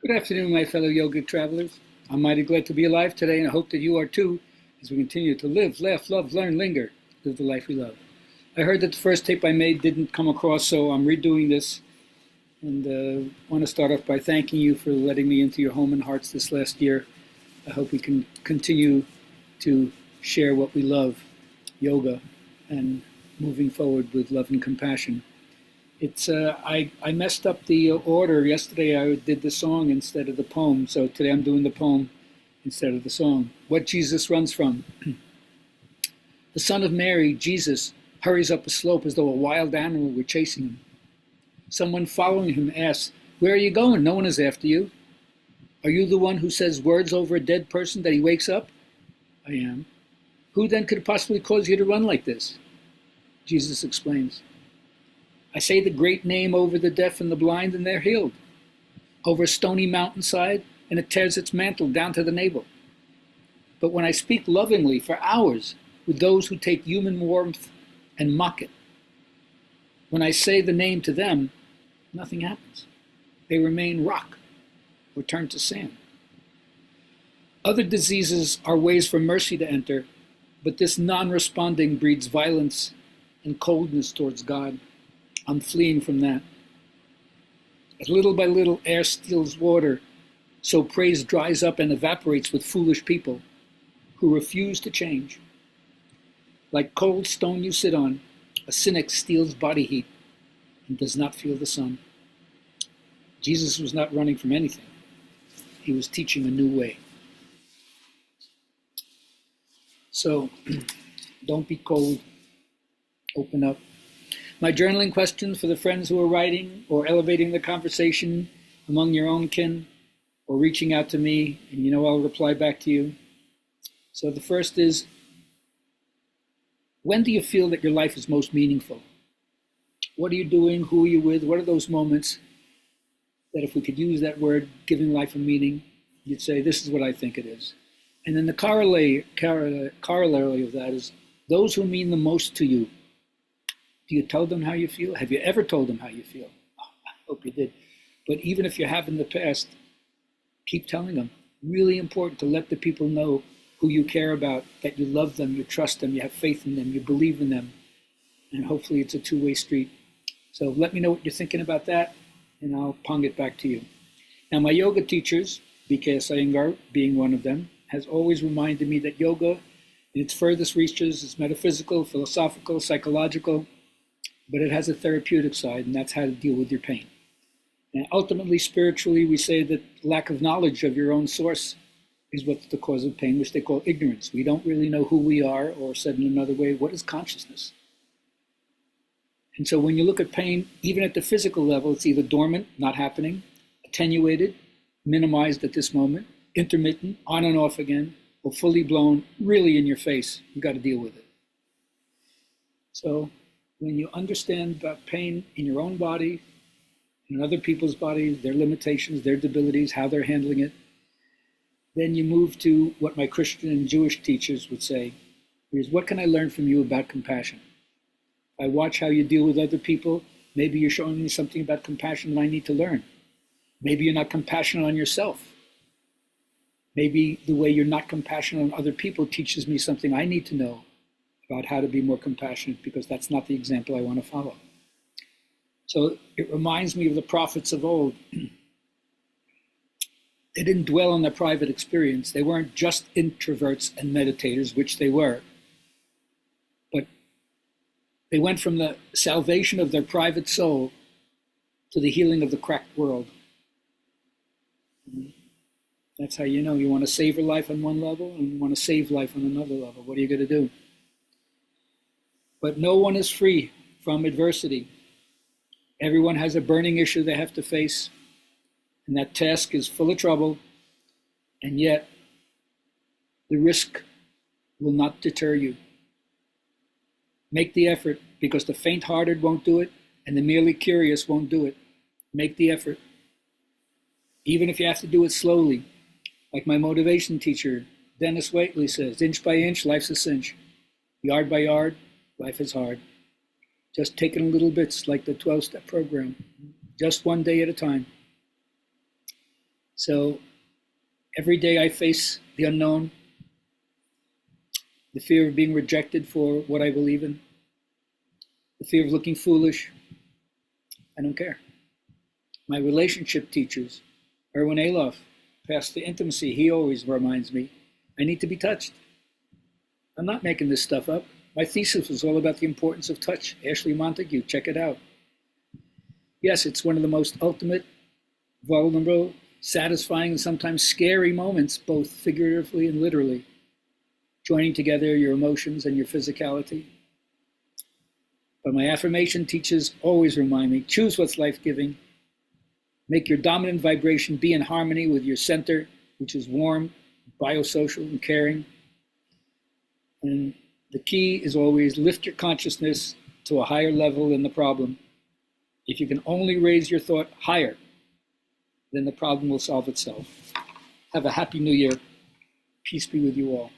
Good afternoon, my fellow yogic travelers. I'm mighty glad to be alive today, and I hope that you are too, as we continue to live, laugh, love, learn, linger, live the life we love. I heard that the first tape I made didn't come across, so I'm redoing this, and want to start off by thanking you for letting me into your home and hearts this last year. I hope we can continue to share what we love, yoga, and moving forward with love and compassion. I messed up the order. Yesterday I did the song instead of the poem, so today I'm doing the poem instead of the song. What Jesus runs from. The Son of Mary, Jesus, hurries up a slope as though a wild animal were chasing him. Someone following him asks, "Where are you going? No one is after you." "Are you the one who says words over a dead person that he wakes up?" "I am." "Who then could possibly cause you to run like this?" Jesus explains. "I say the great name over the deaf and the blind, and they're healed. Over a stony mountainside, and it tears its mantle down to the navel. But when I speak lovingly for hours with those who take human warmth and mock it, when I say the name to them, nothing happens. They remain rock or turn to sand. Other diseases are ways for mercy to enter, but this non-responding breeds violence and coldness towards God. I'm fleeing from that. As little by little air steals water, so praise dries up and evaporates with foolish people who refuse to change. Like cold stone you sit on, a cynic steals body heat and does not feel the sun." Jesus was not running from anything. He was teaching a new way. So don't be cold. Open up. My journaling questions for the friends who are writing or elevating the conversation among your own kin or reaching out to me, and you know I'll reply back to you. So the first is, when do you feel that your life is most meaningful? What are you doing? Who are you with? What are those moments that, if we could use that word, giving life a meaning, you'd say, this is what I think it is. And then the corollary of that is, those who mean the most to you, do you tell them how you feel? Have you ever told them how you feel? Oh, I hope you did. But even if you have in the past, keep telling them. Really important to let the people know who you care about, that you love them, you trust them, you have faith in them, you believe in them. And hopefully it's a two-way street. So let me know what you're thinking about that, and I'll pong it back to you. Now, my yoga teachers, B.K.S. Iyengar being one of them, has always reminded me that yoga, in its furthest reaches, is metaphysical, philosophical, psychological, but it has a therapeutic side, and that's how to deal with your pain. And ultimately, spiritually, we say that lack of knowledge of your own source is what's the cause of pain, which they call ignorance. We don't really know who we are, or said in another way, what is consciousness? And so when you look at pain, even at the physical level, it's either dormant, not happening, attenuated, minimized at this moment, intermittent, on and off again, or fully blown, really in your face. You've got to deal with it. So when you understand about pain in your own body, in other people's bodies, their limitations, their debilities, how they're handling it, then you move to what my Christian and Jewish teachers would say, is what can I learn from you about compassion? I watch how you deal with other people. Maybe you're showing me something about compassion that I need to learn. Maybe you're not compassionate on yourself. Maybe the way you're not compassionate on other people teaches me something I need to know about how to be more compassionate, because that's not the example I want to follow. So it reminds me of the prophets of old. They didn't dwell on their private experience. They weren't just introverts and meditators, which they were. But they went from the salvation of their private soul to the healing of the cracked world. That's how you know you want to savor life on one level and you want to save life on another level. What are you going to do? But no one is free from adversity. Everyone has a burning issue they have to face, and that task is full of trouble, and yet the risk will not deter you. Make the effort, because the faint-hearted won't do it, and the merely curious won't do it. Make the effort. Even if you have to do it slowly, like my motivation teacher, Dennis Waitley, says, inch by inch, life's a cinch. Yard by yard, life is hard. Just take it in little bits, like the 12-step program, just one day at a time. So every day I face the unknown, the fear of being rejected for what I believe in, the fear of looking foolish. I don't care. My relationship teachers, Erwin Alof, past the intimacy, he always reminds me, I need to be touched. I'm not making this stuff up. My thesis was all about the importance of touch. Ashley Montague, check it out. Yes, it's one of the most ultimate, vulnerable, satisfying, and sometimes scary moments, both figuratively and literally. Joining together your emotions and your physicality. But my affirmation teachers always remind me, choose what's life-giving. Make your dominant vibration be in harmony with your center, which is warm, biosocial, and caring. And the key is always lift your consciousness to a higher level than the problem. If you can only raise your thought higher, then the problem will solve itself. Have a happy new year. Peace be with you all.